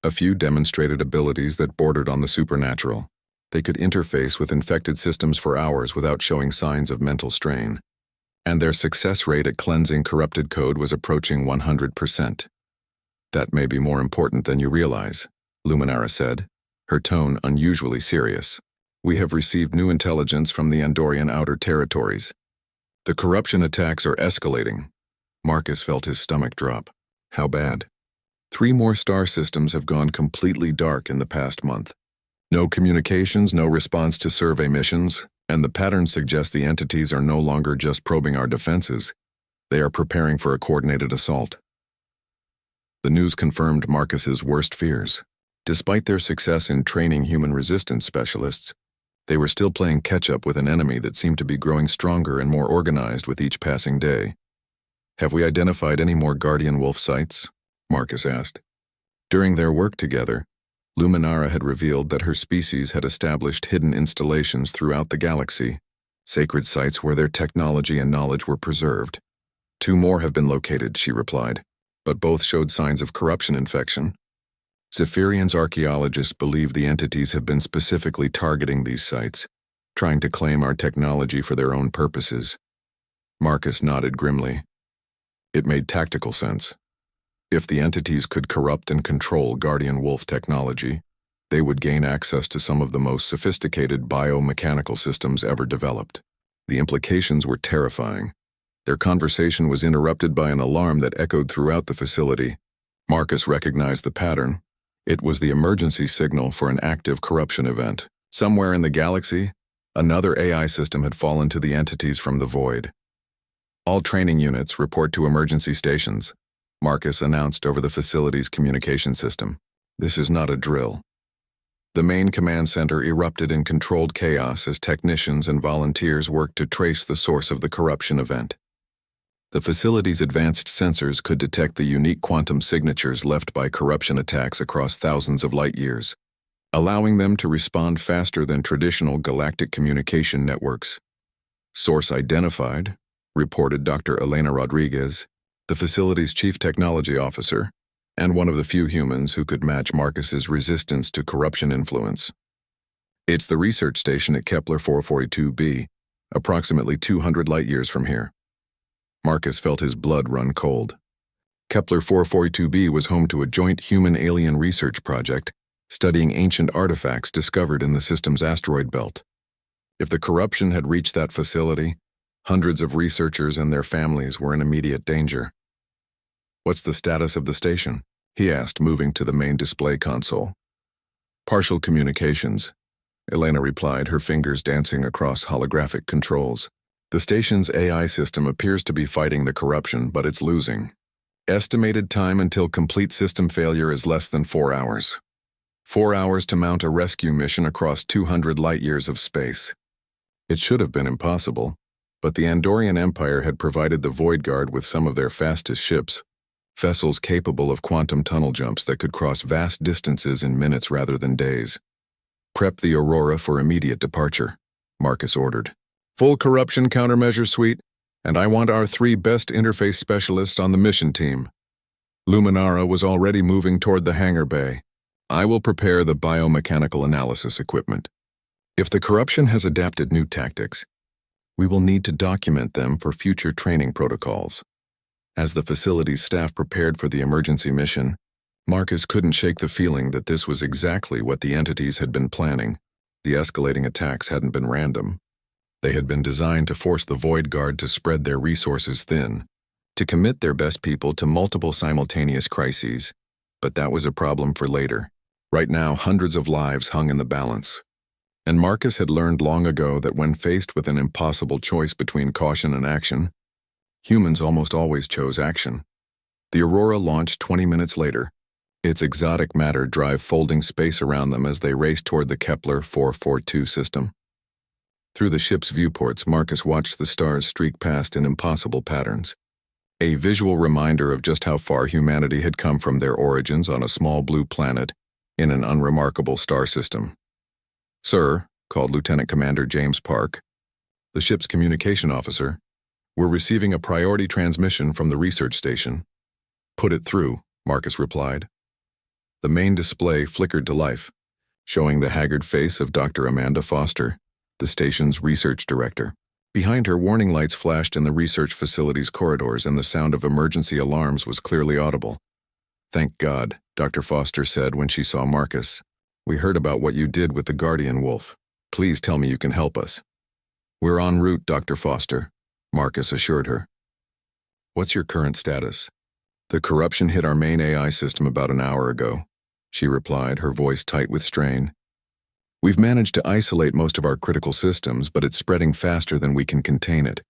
a few demonstrated abilities that bordered on the supernatural. They could interface with infected systems for hours without showing signs of mental strain. And their success rate at cleansing corrupted code was approaching 100%. That may be more important than you realize, Luminara said, her tone unusually serious. We have received new intelligence from the Andorian Outer Territories. The corruption attacks are escalating. Marcus felt his stomach drop. How bad? 3 more star systems have gone completely dark in the past month. No communications, no response to survey missions, and the patterns suggest the entities are no longer just probing our defenses. They are preparing for a coordinated assault. The news confirmed Marcus's worst fears. Despite their success in training human resistance specialists, they were still playing catch-up with an enemy that seemed to be growing stronger and more organized with each passing day. Have we identified any more Guardian Wolf sites? Marcus asked. During their work together, Luminara had revealed that her species had established hidden installations throughout the galaxy, sacred sites where their technology and knowledge were preserved. 2 more have been located, she replied, but both showed signs of corruption infection. Zephyrian's archaeologists believe the entities have been specifically targeting these sites, trying to claim our technology for their own purposes. Marcus nodded grimly. It made tactical sense. If the entities could corrupt and control Guardian Wolf technology, they would gain access to some of the most sophisticated biomechanical systems ever developed. The implications were terrifying. Their conversation was interrupted by an alarm that echoed throughout the facility. Marcus recognized the pattern. It was the emergency signal for an active corruption event. Somewhere in the galaxy, another AI system had fallen to the entities from the void. All training units report to emergency stations, Marcus announced over the facility's communication system. This is not a drill. The main command center erupted in controlled chaos as technicians and volunteers worked to trace the source of the corruption event. The facility's advanced sensors could detect the unique quantum signatures left by corruption attacks across thousands of light years, allowing them to respond faster than traditional galactic communication networks. Source identified, reported Dr. Elena Rodriguez, the facility's chief technology officer, and one of the few humans who could match Marcus's resistance to corruption influence. It's the research station at Kepler 442b, approximately 200 light years from here. Marcus felt his blood run cold. Kepler 442b was home to a joint human-alien research project studying ancient artifacts discovered in the system's asteroid belt. If the corruption had reached that facility, hundreds of researchers and their families were in immediate danger. What's the status of the station? He asked, moving to the main display console. Partial communications, Elena replied, her fingers dancing across holographic controls. The station's AI system appears to be fighting the corruption, but it's losing. Estimated time until complete system failure is less than 4 hours. 4 hours to mount a rescue mission across 200 light-years of space. It should have been impossible, but the Andorian Empire had provided the Void Guard with some of their fastest ships, vessels capable of quantum tunnel jumps that could cross vast distances in minutes rather than days. Prep the Aurora for immediate departure, Marcus ordered. Full corruption countermeasure suite, and I want our 3 best interface specialists on the mission team. Luminara was already moving toward the hangar bay. I will prepare the biomechanical analysis equipment. If the corruption has adapted new tactics, we will need to document them for future training protocols. As the facility's staff prepared for the emergency mission, Marcus couldn't shake the feeling that this was exactly what the entities had been planning. The escalating attacks hadn't been random. They had been designed to force the Void Guard to spread their resources thin, to commit their best people to multiple simultaneous crises. But that was a problem for later. Right now, hundreds of lives hung in the balance. And Marcus had learned long ago that when faced with an impossible choice between caution and action, humans almost always chose action. The Aurora launched 20 minutes later, its exotic matter drive folding space around them as they raced toward the Kepler 442 system. Through the ship's viewports, Marcus watched the stars streak past in impossible patterns, a visual reminder of just how far humanity had come from their origins on a small blue planet in an unremarkable star system. Sir, called Lieutenant Commander James Park, the ship's communication officer, we're receiving a priority transmission from the research station. Put it through, Marcus replied. The main display flickered to life, showing the haggard face of Dr. Amanda Foster, the station's research director. Behind her, warning lights flashed in the research facility's corridors and the sound of emergency alarms was clearly audible. Thank God, Dr. Foster said when she saw Marcus. "We heard about what you did with the Guardian Wolf. Please tell me you can help us." "We're en route, Dr. Foster," Marcus assured her. "What's your current status?" "The corruption hit our main AI system about an hour ago," she replied, her voice tight with strain. "We've managed to isolate most of our critical systems, but it's spreading faster than we can contain it.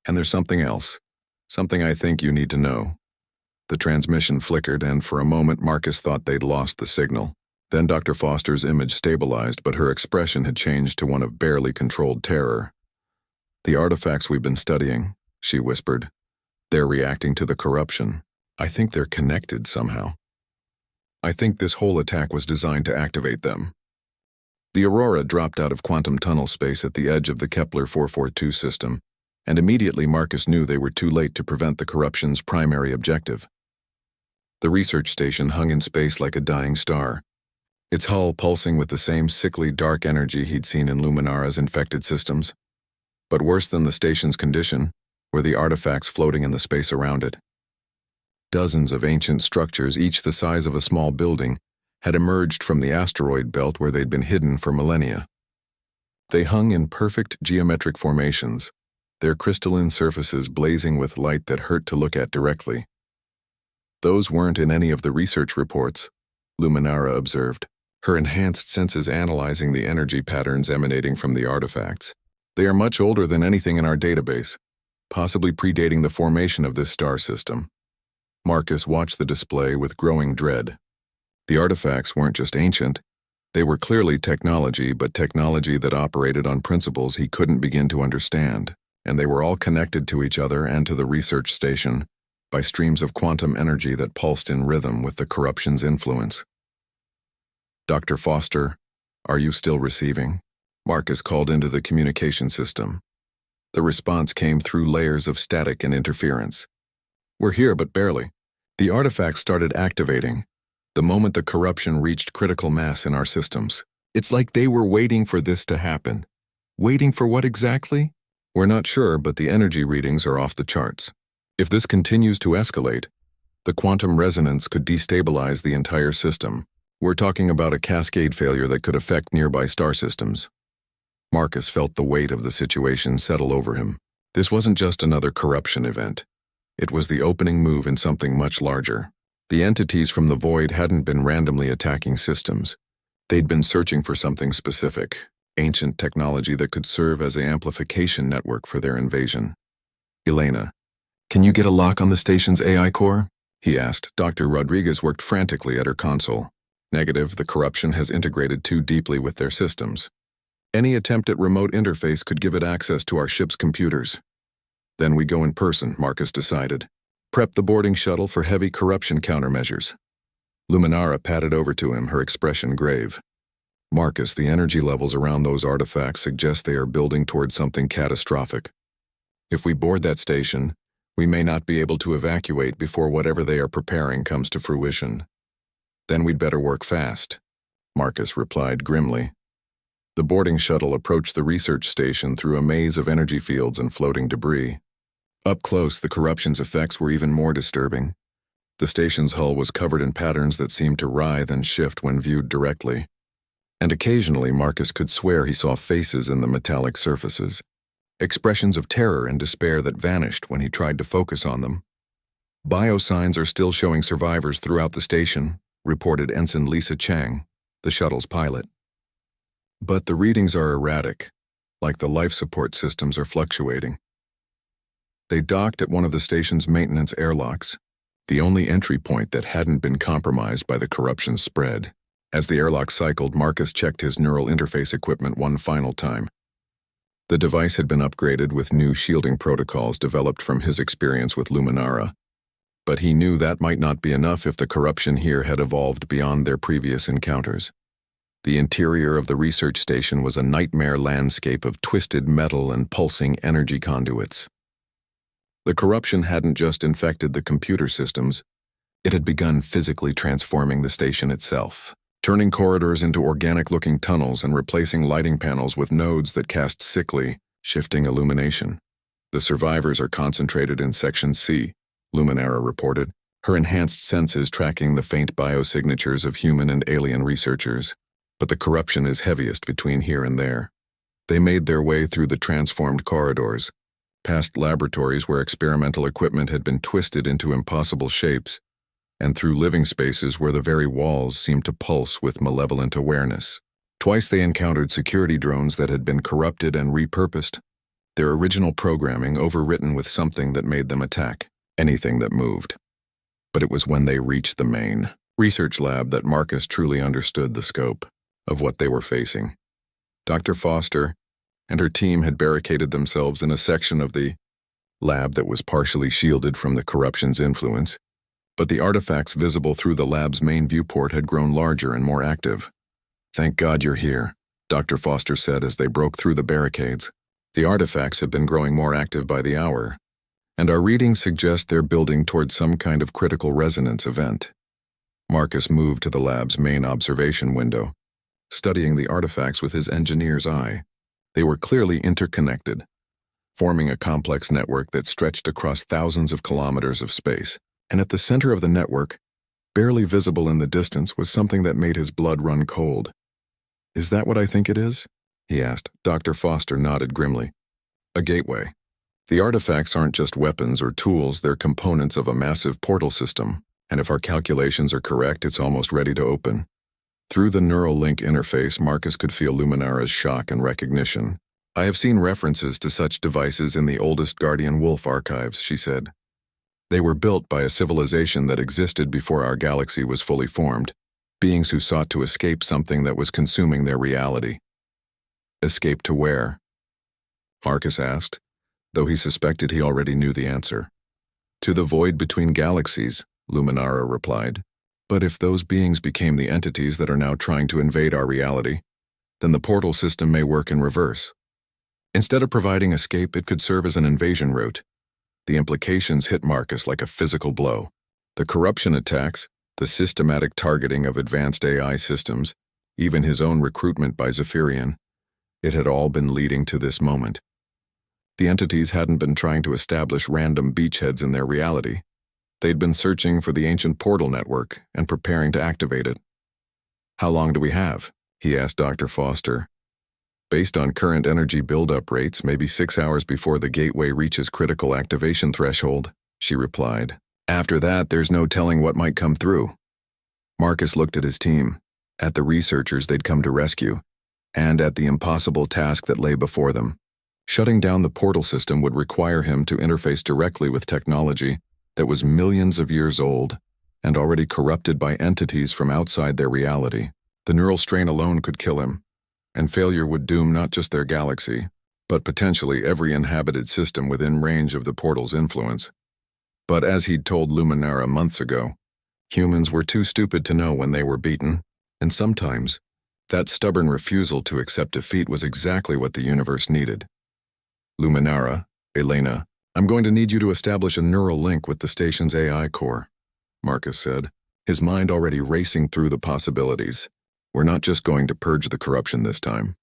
And there's something else. Something I think you need to know." The transmission flickered, and for a moment Marcus thought they'd lost the signal. Then Dr. Foster's image stabilized, but her expression had changed to one of barely controlled terror. "The artifacts we've been studying," she whispered. "They're reacting to the corruption. I think they're connected somehow. I think this whole attack was designed to activate them." The Aurora dropped out of quantum tunnel space at the edge of the Kepler 442 system, and immediately Marcus knew they were too late to prevent the corruption's primary objective. The research station hung in space like a dying star, its hull pulsing with the same sickly dark energy he'd seen in Luminara's infected systems. But worse than the station's condition were the artifacts floating in the space around it. Dozens of ancient structures, each the size of a small building, had emerged from the asteroid belt where they'd been hidden for millennia. They hung in perfect geometric formations, their crystalline surfaces blazing with light that hurt to look at directly. "Those weren't in any of the research reports," Luminara observed, her enhanced senses analyzing the energy patterns emanating from the artifacts. "They are much older than anything in our database, possibly predating the formation of this star system." Marcus watched the display with growing dread. The artifacts weren't just ancient. They were clearly technology, but technology that operated on principles he couldn't begin to understand, and they were all connected to each other and to the research station by streams of quantum energy that pulsed in rhythm with the corruption's influence. "Dr. Foster, are you still receiving?" Marcus called into the communication system. The response came through layers of static and interference. "We're here, but barely. The artifacts started activating the moment the corruption reached critical mass in our systems. It's like they were waiting for this to happen." "Waiting for what exactly?" "We're not sure, but the energy readings are off the charts. If this continues to escalate, the quantum resonance could destabilize the entire system. We're talking about a cascade failure that could affect nearby star systems." Marcus felt the weight of the situation settle over him. This wasn't just another corruption event. It was the opening move in something much larger. The entities from the void hadn't been randomly attacking systems. They'd been searching for something specific, ancient technology that could serve as an amplification network for their invasion. "Elena, can you get a lock on the station's AI core?" he asked. Dr. Rodriguez worked frantically at her console. "Negative, the corruption has integrated too deeply with their systems. Any attempt at remote interface could give it access to our ship's computers." "Then we go in person," Marcus decided. "Prep the boarding shuttle for heavy corruption countermeasures." Luminara patted over to him, her expression grave. "Marcus, the energy levels around those artifacts suggest they are building towards something catastrophic. If we board that station, we may not be able to evacuate before whatever they are preparing comes to fruition." "Then we'd better work fast," Marcus replied grimly. The boarding shuttle approached the research station through a maze of energy fields and floating debris. Up close, the corruption's effects were even more disturbing. The station's hull was covered in patterns that seemed to writhe and shift when viewed directly. And occasionally Marcus could swear he saw faces in the metallic surfaces, expressions of terror and despair that vanished when he tried to focus on them. "Biosigns are still showing survivors throughout the station," reported Ensign Lisa Chang, the shuttle's pilot. "But the readings are erratic, like the life support systems are fluctuating." They docked at one of the station's maintenance airlocks, the only entry point that hadn't been compromised by the corruption's spread. As the airlock cycled, Marcus checked his neural interface equipment one final time. The device had been upgraded with new shielding protocols developed from his experience with Luminara, but he knew that might not be enough if the corruption here had evolved beyond their previous encounters. The interior of the research station was a nightmare landscape of twisted metal and pulsing energy conduits. The corruption hadn't just infected the computer systems, it had begun physically transforming the station itself, turning corridors into organic-looking tunnels and replacing lighting panels with nodes that cast sickly, shifting illumination. "The survivors are concentrated in Section C," Luminara reported, her enhanced senses tracking the faint biosignatures of human and alien researchers. But the corruption is heaviest between here and there. They made their way through the transformed corridors, past laboratories where experimental equipment had been twisted into impossible shapes, and through living spaces where the very walls seemed to pulse with malevolent awareness. Twice they encountered security drones that had been corrupted and repurposed, their original programming overwritten with something that made them attack anything that moved. But it was when they reached the main research lab that Marcus truly understood the scope of what they were facing. Dr. Foster and her team had barricaded themselves in a section of the lab that was partially shielded from the corruption's influence, but the artifacts visible through the lab's main viewport had grown larger and more active. "Thank God you're here," Dr. Foster said as they broke through the barricades. "The artifacts have been growing more active by the hour, and our readings suggest they're building towards some kind of critical resonance event." Marcus moved to the lab's main observation window, studying the artifacts with his engineer's eye. They were clearly interconnected, forming a complex network that stretched across thousands of kilometers of space. And at the center of the network, barely visible in the distance, was something that made his blood run cold. "Is that what I think it is?" he asked. Dr. Foster nodded grimly. "A gateway. The artifacts aren't just weapons or tools, they're components of a massive portal system, and if our calculations are correct, it's almost ready to open." Through the neural link interface, Marcus could feel Luminara's shock and recognition. "I have seen references to such devices in the oldest Guardian Wolf archives," she said. "They were built by a civilization that existed before our galaxy was fully formed, beings who sought to escape something that was consuming their reality." "Escape to where?" Marcus asked, though he suspected he already knew the answer. "To the void between galaxies," Luminara replied. "But if those beings became the entities that are now trying to invade our reality, then the portal system may work in reverse. Instead of providing escape, it could serve as an invasion route." The implications hit Marcus like a physical blow. The corruption attacks, the systematic targeting of advanced AI systems, even his own recruitment by Zephyrian, it had all been leading to this moment. The entities hadn't been trying to establish random beachheads in their reality. They'd been searching for the ancient portal network and preparing to activate it. "How long do we have?" he asked Dr. Foster. "Based on current energy buildup rates, maybe 6 hours before the gateway reaches critical activation threshold," she replied. "After that, there's no telling what might come through." Marcus looked at his team, at the researchers they'd come to rescue, and at the impossible task that lay before them. Shutting down the portal system would require him to interface directly with technology that was millions of years old and already corrupted by entities from outside their reality. The neural strain alone could kill him, and failure would doom not just their galaxy, but potentially every inhabited system within range of the portal's influence. But as he'd told Luminara months ago, humans were too stupid to know when they were beaten, and sometimes that stubborn refusal to accept defeat was exactly what the universe needed. "Luminara, Elena, I'm going to need you to establish a neural link with the station's AI core," Marcus said, his mind already racing through the possibilities. "We're not just going to purge the corruption this time.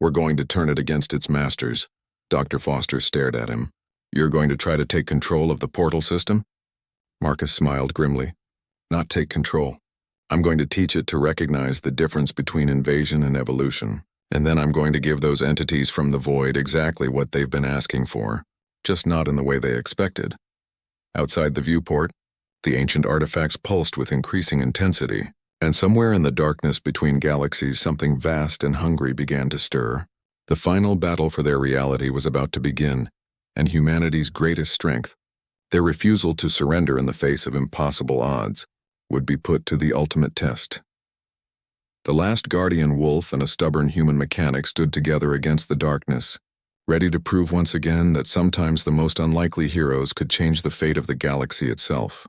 We're going to turn it against its masters." Dr. Foster stared at him. "You're going to try to take control of the portal system?" Marcus smiled grimly. "Not take control. I'm going to teach it to recognize the difference between invasion and evolution, and then I'm going to give those entities from the void exactly what they've been asking for, just not in the way they expected." Outside the viewport, the ancient artifacts pulsed with increasing intensity, and somewhere in the darkness between galaxies something vast and hungry began to stir. The final battle for their reality was about to begin, and humanity's greatest strength, their refusal to surrender in the face of impossible odds, would be put to the ultimate test. The last guardian wolf and a stubborn human mechanic stood together against the darkness, ready to prove once again that sometimes the most unlikely heroes could change the fate of the galaxy itself.